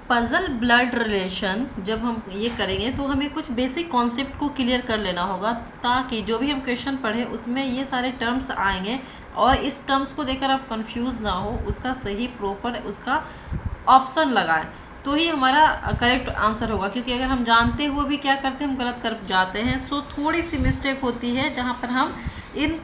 Puzzle blood relation जब हम ये करेंगे तो हमें कुछ बेसिक कॉन्सेप्ट को क्लियर कर लेना होगा, ताकि जो भी हम क्वेश्चन पढ़े उसमें ये सारे टर्म्स आएंगे और इस टर्म्स को देखकर आप कंफ्यूज ना हो, उसका सही प्रॉपर उसका ऑप्शन लगाएं तो ही हमारा करेक्ट आंसर होगा। क्योंकि अगर हम जानते हुए भी क्या करते हैं, हम गलत कर जाते हैं। सो थोड़ी सी मिस्टेक होती है जहाँ पर हम इन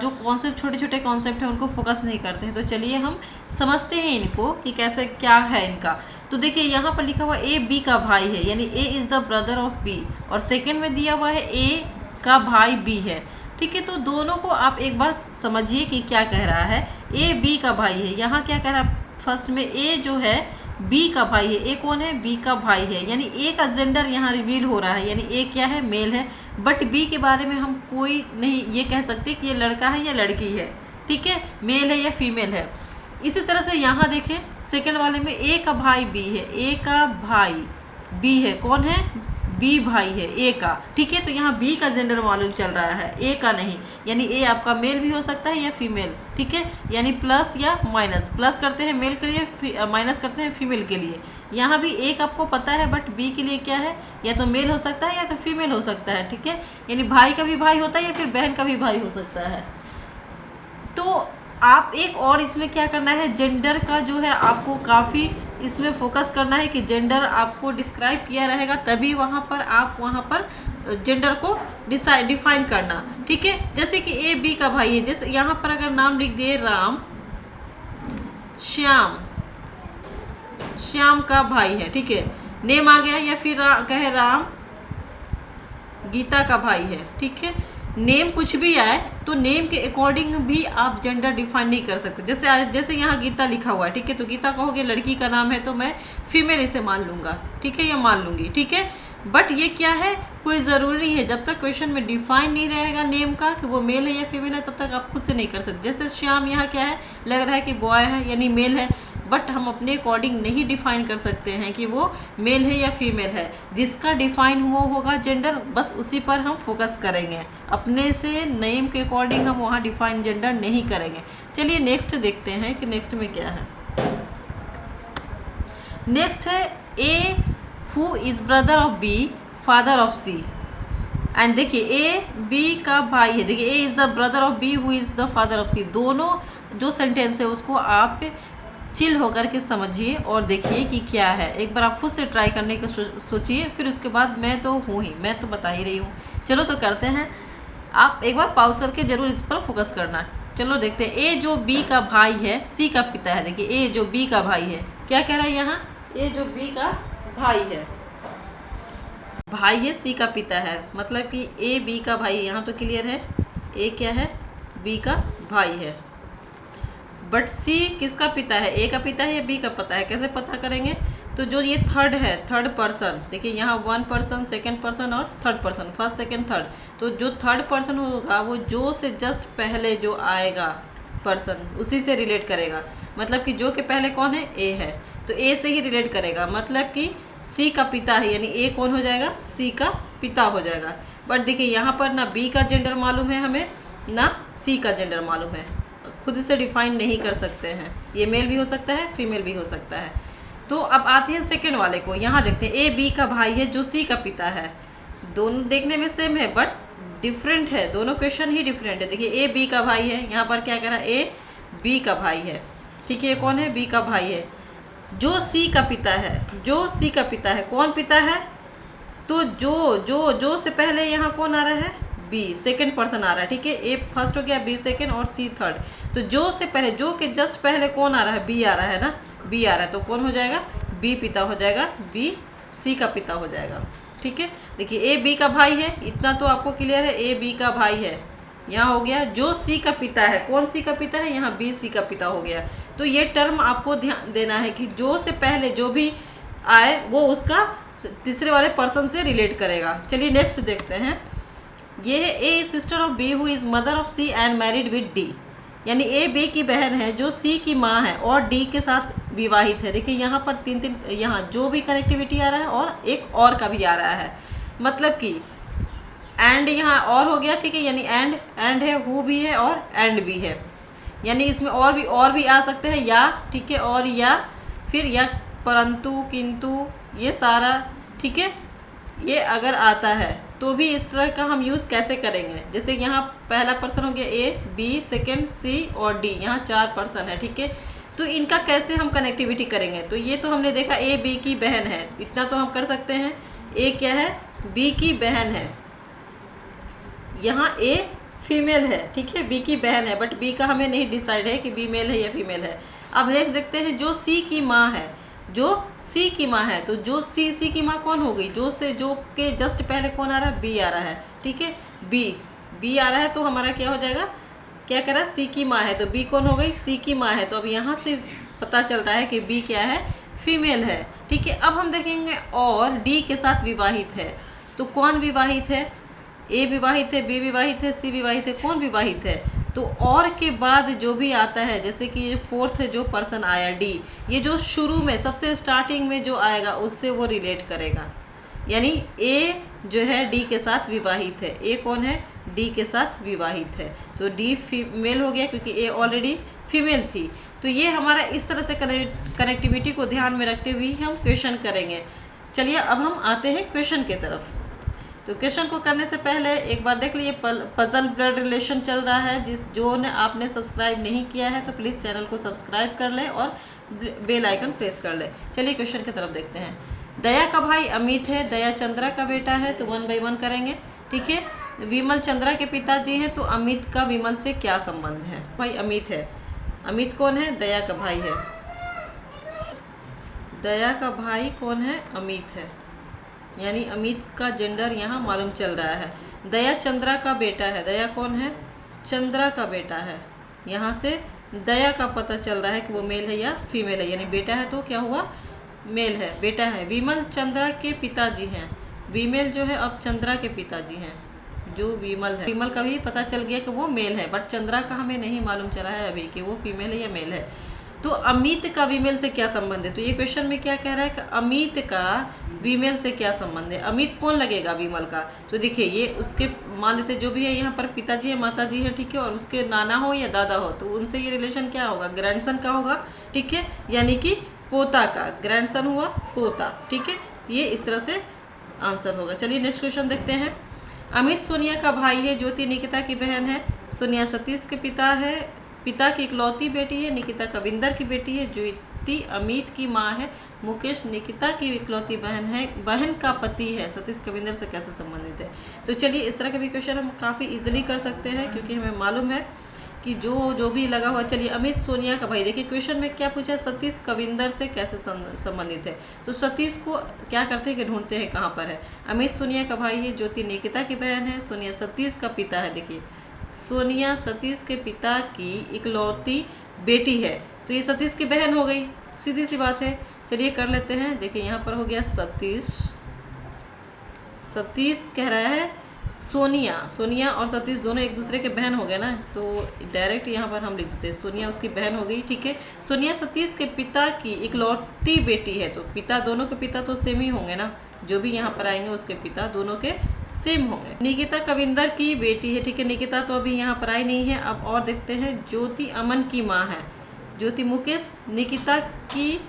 जो कॉन्सेप्ट छोटे छोटे कॉन्सेप्ट हैं उनको फोकस नहीं करते हैं। तो चलिए हम समझते हैं इनको कि कैसे क्या है इनका। तो देखिए यहाँ पर लिखा हुआ ए बी का भाई है, यानी A is the brother of B, और सेकेंड में दिया हुआ है ए का भाई बी है। ठीक है, तो दोनों को आप एक बार समझिए कि क्या कह रहा है। ए बी का भाई है, यहाँ क्या कह रहा है, फर्स्ट में ए जो है बी का भाई है। ए कौन है, बी का भाई है, यानी ए का जेंडर यहाँ रिवील हो रहा है, यानी ए क्या है, मेल है। बट बी के बारे में हम कोई नहीं ये कह सकते कि ये लड़का है या लड़की है। ठीक है, मेल है या फीमेल है। इसी तरह से यहाँ देखें सेकंड वाले में ए का भाई बी है, ए का भाई बी है, कौन है, बी भाई है ए का। ठीक है, तो यहाँ बी का जेंडर मालूम चल रहा है, ए का नहीं, यानी ए आपका मेल भी हो सकता है या फीमेल। ठीक है, यानी प्लस या माइनस, प्लस करते हैं मेल के लिए, माइनस करते हैं फीमेल के लिए। यहाँ भी एक आपको पता है, बट बी के लिए क्या है, या तो मेल हो सकता है या तो फीमेल हो सकता है। ठीक है, यानी भाई का भी भाई होता है या फिर बहन का भी भाई हो सकता है। तो आप एक और इसमें क्या करना है, जेंडर का जो है आपको काफ़ी इसमें फोकस करना है कि जेंडर आपको डिस्क्राइब किया रहेगा, तभी वहाँ पर जेंडर को डिफाइन करना। ठीक है, जैसे कि ए बी का भाई है, जैसे यहाँ पर अगर नाम लिख दिए राम, श्याम का भाई है। ठीक है, नेम आ गया, या फिर कहे राम गीता का भाई है। ठीक है, नेम कुछ भी आए तो नेम के अकॉर्डिंग भी आप जेंडर डिफाइन नहीं कर सकते। जैसे यहाँ गीता लिखा हुआ है, ठीक है, तो गीता कहोगे लड़की का नाम है तो मैं फीमेल इसे मान लूँगा। ठीक है, या मान लूँगी। ठीक है, बट ये क्या है, कोई ज़रूरी नहीं है, जब तक क्वेश्चन में डिफाइन नहीं रहेगा नेम का कि वो मेल है या फीमेल है, तब तक आप खुद से नहीं कर सकते। जैसे श्याम यहाँ क्या है, लग रहा है कि बॉय है यानी मेल है, बट हम अपने अकॉर्डिंग नहीं डिफाइन कर सकते हैं कि वो मेल है या फीमेल है। जिसका डिफाइन हुआ होगा जेंडर, बस उसी पर हम फोकस करेंगे, अपने से नेम के अकॉर्डिंग हम वहाँ डिफाइन जेंडर नहीं करेंगे। चलिए नेक्स्ट देखते हैं कि नेक्स्ट में क्या है। नेक्स्ट है A who is brother of B father of C. And देखिए ए बी का भाई है, देखिए A is the brother of B who is the father of C. दोनों जो सेंटेंस है उसको आप चिल होकर के समझिए और देखिए कि क्या है। एक बार आप खुद से ट्राई करने का सोचिए, फिर उसके बाद मैं तो हूँ ही, मैं तो बता ही रही हूँ। चलो तो करते हैं, आप एक बार पॉज करके ज़रूर इस पर फोकस करना। चलो देखते हैं, ए जो बी का भाई है सी का पिता है। देखिए ए जो बी का भाई है, क्या कह रहा है यहाँ, ए जो बी का भाई है, भाई है सी का पिता है, मतलब कि ए बी का भाई, यहाँ तो क्लियर है, ए क्या है, बी का भाई है। बट सी किसका पिता है, ए का पिता है या बी का पता है, कैसे पता करेंगे, तो जो ये थर्ड है, थर्ड पर्सन, देखिए यहाँ वन पर्सन, सेकंड पर्सन और third person, first second third, तो जो थर्ड पर्सन होगा वो जो से जस्ट पहले जो आएगा पर्सन उसी से रिलेट करेगा। मतलब कि जो के पहले कौन है, ए है, तो ए से ही रिलेट करेगा। मतलब कि सी का पिता है, यानी ए कौन हो जाएगा, सी का पिता हो जाएगा। बट देखिए यहाँ पर ना बी का जेंडर मालूम है हमें, ना सी का जेंडर मालूम है, खुद से डिफाइन नहीं कर सकते हैं, ये मेल भी हो सकता है फीमेल भी हो सकता है। तो अब आते हैं सेकंड वाले को, यहाँ देखते हैं ए बी का भाई है जो सी का पिता है। दोनों देखने में सेम है बट डिफरेंट है, दोनों क्वेश्चन ही डिफरेंट है। देखिए ए बी का भाई है, यहाँ पर क्या कह रहा है, ए बी का भाई है। ठीक है, ये कौन है, बी का भाई है। जो सी का पिता है, जो सी का पिता है, कौन पिता है, तो जो से पहले यहाँ कौन आ रहा है, बी सेकंड पर्सन आ रहा है। ठीक है, ए फर्स्ट हो गया, बी सेकंड और सी थर्ड। तो जो से पहले, जो के जस्ट पहले कौन आ रहा है, बी आ रहा है ना, बी आ रहा है, तो कौन हो जाएगा, बी पिता हो जाएगा, बी सी का पिता हो जाएगा। ठीक है, देखिए ए बी का भाई है, इतना तो आपको क्लियर है, ए बी का भाई है। यहाँ हो गया जो सी का पिता है, कौन सी का पिता है, यहाँ बी सी का पिता हो गया। तो ये टर्म आपको ध्यान देना है कि जो से पहले जो भी आए वो उसका तीसरे वाले पर्सन से रिलेट करेगा। चलिए नेक्स्ट देखते हैं, ये है A sister of B who is mother of C and married with D. यानी ए बी की बहन है जो सी की माँ है और डी के साथ विवाहित है। देखिए यहाँ पर तीन यहाँ जो भी कनेक्टिविटी आ रहा है और एक और का भी आ रहा है, मतलब कि एंड यहाँ और हो गया। ठीक है, यानी एंड है, हु भी है और एंड भी है, यानी इसमें और भी आ सकते हैं या, ठीक है, और या फिर या परंतु, किंतु, ये सारा, ठीक है, ये अगर आता है तो भी इस तरह का हम यूज़ कैसे करेंगे। जैसे यहाँ पहला पर्सन हो गया ए, बी, सेकंड सी और डी, यहाँ 4 पर्सन है, ठीक है। तो इनका कैसे हम कनेक्टिविटी करेंगे। तो ये तो हमने देखा ए बी की बहन है, इतना तो हम कर सकते हैं। ए क्या है, बी की बहन है, यहाँ ए फीमेल है, ठीक है, बी की बहन है, बट बी का हमें नहीं डिसाइड है कि बी मेल है या फीमेल है। अब नेक्स्ट देखते हैं जो सी की माँ है, जो सी की माँ है, तो जो सी की माँ कौन हो गई, जो के जस्ट पहले कौन आ रहा है, बी आ रहा है, ठीक है, बी आ रहा है, तो हमारा क्या हो जाएगा, क्या कह रहा है, सी की माँ है, तो बी कौन हो गई, सी की माँ है। तो अब यहाँ से पता चल रहा है कि बी क्या है, फीमेल है, ठीक है। अब हम देखेंगे और डी के साथ विवाहित है, तो कौन विवाहित है, ए विवाहित है, बी विवाहित है, सी विवाहित है, कौन विवाहित है। तो और के बाद जो भी आता है, जैसे कि ये फोर्थ जो पर्सन आया डी, ये जो शुरू में सबसे स्टार्टिंग में जो आएगा उससे वो रिलेट करेगा, यानी ए जो है डी के साथ विवाहित है। ए कौन है, डी के साथ विवाहित है, तो डी फीमेल हो गया क्योंकि ए ऑलरेडी फीमेल थी। तो ये हमारा इस तरह से कनेक्टिविटी को ध्यान में रखते हुए हम क्वेश्चन करेंगे। चलिए अब हम आते हैं क्वेश्चन के तरफ। तो क्वेश्चन को करने से पहले एक बार देख लीजिए, पजल ब्लड रिलेशन चल रहा है, जो ने आपने सब्सक्राइब नहीं किया है तो प्लीज़ चैनल को सब्सक्राइब कर ले और बेल आइकन प्रेस कर ले। चलिए क्वेश्चन की तरफ देखते हैं। दया का भाई अमित है, दया चंद्रा का बेटा है, तो 1 बाय 1 करेंगे, ठीक है। विमल चंद्रा के पिताजी हैं, तो अमित का विमल से क्या संबंध है। भाई अमित है, अमित कौन है, दया का भाई है, दया का भाई कौन है, अमित है, यानी अमित का जेंडर यहाँ मालूम चल रहा है। दया चंद्रा का बेटा है, दया कौन है, चंद्रा का बेटा है, यहाँ से दया का पता चल रहा है कि वो मेल है या फीमेल है, यानी बेटा है तो क्या हुआ, मेल है, बेटा है। विमल चंद्रा के पिताजी हैं, विमेल जो है अब चंद्रा के पिताजी हैं, जो विमल है, विमल का भी पता चल गया कि वो मेल है, बट चंद्रा का हमें नहीं मालूम चला है अभी कि वो फीमेल है या मेल है। तो अमित का विमेल से क्या संबंध है, तो ये क्वेश्चन में क्या कह रहा है कि अमित का विमेल से क्या संबंध है। अमित कौन लगेगा विमल का, तो देखिए ये उसके मान लेते जो भी है यहाँ पर पिताजी है, माताजी है, ठीक है, और उसके नाना हो या दादा हो, तो उनसे ये रिलेशन क्या होगा, ग्रैंडसन का होगा, ठीक है, यानी कि पोता का, ग्रैंडसन हुआ पोता, ठीक है। ये इस तरह से आंसर होगा। चलिए नेक्स्ट क्वेश्चन देखते हैं। अमित सोनिया का भाई है, ज्योति निकिता की बहन है, सोनिया सतीश के पिता है, पिता की इकलौती बेटी है, निकिता कविंदर की बेटी है, ज्योति अमित की माँ है, मुकेश निकिता की इकलौती बहन है, बहन का पति है, सतीश कविंदर से कैसे संबंधित है। तो चलिए इस तरह के भी क्वेश्चन हम काफ़ी इजीली कर सकते हैं क्योंकि हमें मालूम है कि जो भी लगा हुआ। चलिए अमित सोनिया का भाई, देखिए क्वेश्चन में क्या पूछा है, सतीश कविंदर से कैसे संबंधित है। तो सतीश को क्या करते हैं कि ढूंढते हैं कहाँ पर है। अमित सोनिया का भाई है, ज्योति निकिता की बहन है, सोनिया सतीश का पिता है, देखिए सोनिया सतीश के पिता की इकलौती बेटी है, तो ये सतीश की बहन हो गई, सीधी सी बात है। चलिए कर लेते हैं, देखिए यहाँ पर हो गया सतीश, सतीश कह रहा है सोनिया, सोनिया और सतीश दोनों एक दूसरे के बहन हो गए ना, तो डायरेक्ट यहाँ पर हम लिख देते हैं सोनिया उसकी बहन हो गई, ठीक है। सोनिया सतीश के पिता की इकलौती बेटी है, तो पिता दोनों के पिता तो सेम ही होंगे ना, जो भी यहाँ पर आएंगे उसके पिता दोनों के सेम होंगे। निकिता कविंदर की बेटी है, ठीक है, निकिता तो अभी यहाँ पर आई नहीं है। अब और देखते हैं, ज्योति अमन की माँ है, ज्योति मुकेश निकिता की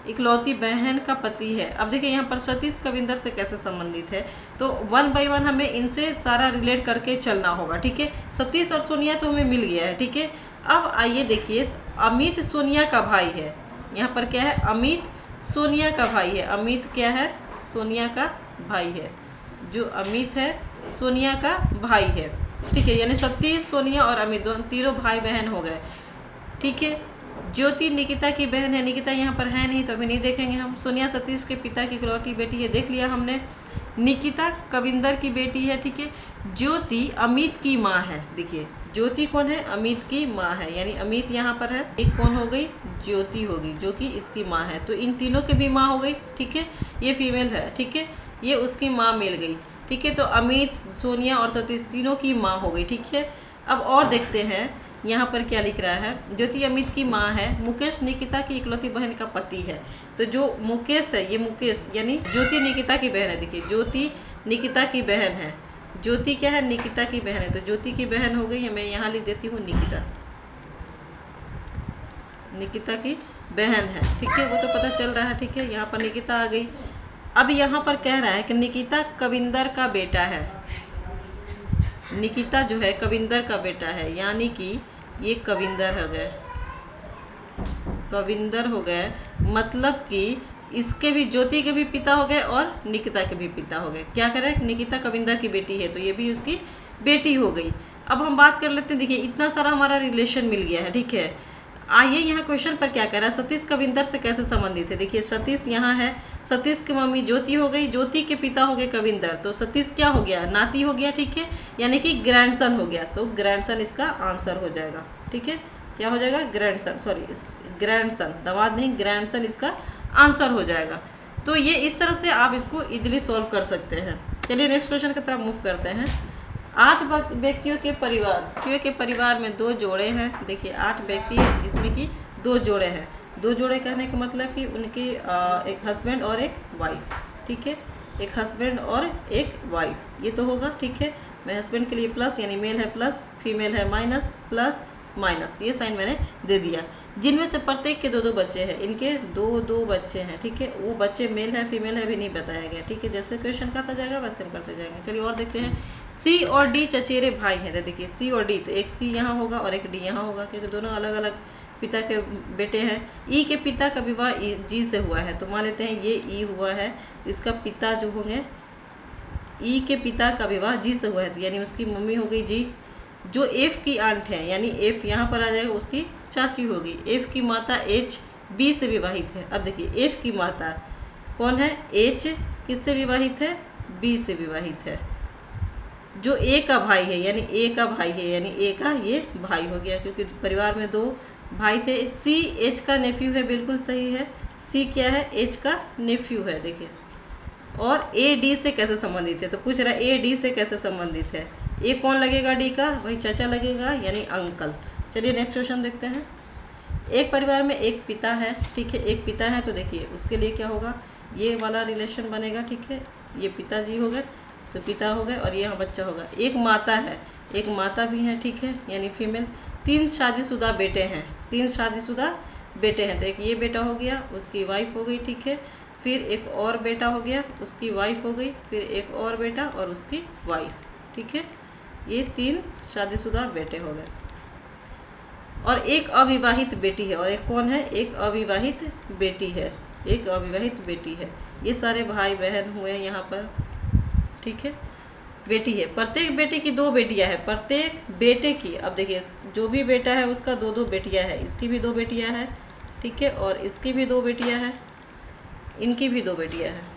इकलौती बहन का पति है। अब देखिए यहाँ पर सतीश कविंदर से कैसे संबंधित है, तो 1 बाय 1 हमें इनसे सारा रिलेट करके चलना होगा, ठीक है। सतीश और सोनिया तो हमें मिल गया है, ठीक है। अब आइए देखिए, अमित सोनिया का भाई है, यहाँ पर क्या है, अमित सोनिया का भाई है, अमित क्या है, सोनिया का भाई है, जो अमित है सोनिया का भाई है, ठीक है, यानी सतीश सोनिया और अमित दोनों तीनों भाई बहन हो गए, ठीक है। ज्योति निकिता की बहन है, निकिता यहाँ पर है नहीं तो अभी नहीं देखेंगे हम। सोनिया सतीश के पिता की इकलौती बेटी है, देख लिया हमने। निकिता कविंदर की बेटी है, ठीक है। ज्योति अमित की माँ है, देखिए ज्योति कौन है, अमित की माँ है, यानी अमित यहाँ पर है, एक कौन हो गई, ज्योति होगी जो कि इसकी माँ है, तो इन तीनों के भी माँ हो गई, ठीक है। ये फीमेल है, ठीक है, ये उसकी माँ मिल गई, ठीक है। तो अमित सोनिया और सतीश तीनों की माँ हो गई, ठीक है। अब और देखते हैं यहाँ पर क्या लिख रहा है, ज्योति अमित की माँ है, मुकेश निकिता की इकलौती बहन का पति है, तो जो मुकेश है, ये मुकेश यानी ज्योति निकिता की बहन है, देखिए ज्योति निकिता की बहन है, ज्योति क्या है, निकिता की बहन है, तो ज्योति की बहन हो गई, मैं यहाँ लिख देती हूँ निकिता, निकिता की बहन है, ठीक है, वो तो पता चल रहा है, ठीक है। यहाँ पर निकिता आ गई। अब यहाँ पर कह रहा है कि निकिता कविंदर का बेटा है। निकिता जो है कविंदर का बेटा है, यानी कि ये कविंदर हो गए, कविंदर हो गए, मतलब कि इसके भी, ज्योति के भी पिता हो गए और निकिता के भी पिता हो गए। क्या करें, निकिता कविंदर की बेटी है तो ये भी उसकी बेटी हो गई। अब हम बात कर लेते हैं, देखिए इतना सारा हमारा रिलेशन मिल गया है, ठीक है। आइए यहाँ क्वेश्चन पर क्या कह रहा है, सतीश कविंदर से कैसे संबंधित है। देखिए सतीश यहाँ है, सतीश की मम्मी ज्योति हो गई, ज्योति के पिता हो गए कविंदर, तो सतीश क्या हो गया, नाती हो गया, ठीक है, यानी कि ग्रैंडसन हो गया। तो ग्रैंडसन इसका आंसर हो जाएगा, ठीक है। क्या हो जाएगा, ग्रैंडसन, सॉरी ग्रैंडसन, दामाद नहीं, ग्रैंडसन इसका आंसर हो जाएगा। तो ये इस तरह से आप इसको इजीली सॉल्व कर सकते हैं। चलिए नेक्स्ट क्वेश्चन की तरफ मूव करते हैं। 8 व्यक्तियों के परिवार में 2 जोड़े हैं। देखिए 8 व्यक्ति हैं जिसमें कि 2 जोड़े हैं। 2 जोड़े कहने का मतलब कि उनके एक हस्बैंड और एक वाइफ, ठीक है, एक हस्बैंड और एक वाइफ, ये तो होगा, ठीक है। मैं हस्बैंड के लिए प्लस, यानी मेल है प्लस, फीमेल है माइनस, प्लस माइनस, ये साइन मैंने दे दिया। जिनमें से प्रत्येक के 2-2 बच्चे हैं, इनके 2-2 बच्चे हैं, ठीक है। वो बच्चे मेल है फीमेल है भी नहीं बताया गया, ठीक है। जैसे क्वेश्चन करता जाएगा वैसे हम करते जाएंगे। चलिए और देखते हैं। सी और डी चचेरे भाई हैं। तो देखिए सी और डी, तो एक सी यहाँ होगा और एक डी यहाँ होगा, क्योंकि दोनों अलग अलग पिता के बेटे हैं। ई के पिता का विवाह जी से हुआ है, तो मान लेते हैं ये ई हुआ है, तो इसका पिता जो होंगे, ई के पिता का विवाह जी से हुआ है, तो यानी उसकी मम्मी हो गई जी। जो एफ की आंट है, यानी एफ यहाँ पर आ जाएगा, उसकी चाची होगी। एफ की माता एच बी से विवाहित है। अब देखिए एफ की माता कौन है, एच किससे विवाहित है, बी से विवाहित है। जो ए का भाई है, यानी ए का भाई है, यानी ए का ये भाई हो गया, क्योंकि परिवार में 2 भाई थे। सी एच का नेफ्यू है, बिल्कुल सही है। सी क्या है, एच का नेफ्यू है, देखिए। और ए डी से कैसे संबंधित है, तो पूछ रहा है ए डी से कैसे संबंधित है। ए कौन लगेगा, डी का, वही चाचा लगेगा, यानी अंकल। चलिए नेक्स्ट क्वेश्चन देखते हैं। एक परिवार में एक पिता है, ठीक है, एक पिता है, तो देखिए उसके लिए क्या होगा, ये वाला रिलेशन बनेगा, ठीक है। ये पिताजी हो गए, तो पिता हो गए, और ये यहाँ बच्चा होगा। एक माता है, एक माता भी है, ठीक है, यानी फीमेल। 3 शादीशुदा बेटे हैं, 3 शादीशुदा बेटे हैं, तो एक ये बेटा हो गया, उसकी वाइफ हो गई, ठीक है। फिर एक और बेटा हो गया, उसकी वाइफ हो गई, फिर एक और बेटा और उसकी वाइफ, ठीक है। ये 3 शादीशुदा बेटे हो गए। और एक अविवाहित बेटी है, और एक कौन है, एक अविवाहित बेटी है, एक अविवाहित बेटी है। ये सारे भाई बहन हुए यहाँ पर, ठीक है। बेटी है, प्रत्येक बेटे की 2 बेटियां हैं, प्रत्येक बेटे की। अब देखिए जो भी बेटा है उसका 2-2 बेटियां हैं, इसकी भी 2 बेटियां हैं, ठीक है, और इसकी भी 2 बेटियां हैं, इनकी भी 2 बेटियां हैं।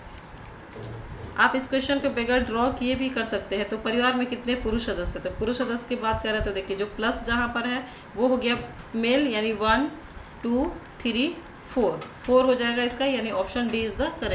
आप इस क्वेश्चन को बगैर ड्रॉ किए भी कर सकते हैं। तो परिवार में कितने पुरुष सदस्य, तो पुरुष सदस्य की बात करें तो देखिए जो प्लस जहाँ पर है वो हो गया मेल, यानी 1 2 3 4 हो जाएगा इसका, यानी option D is the correct.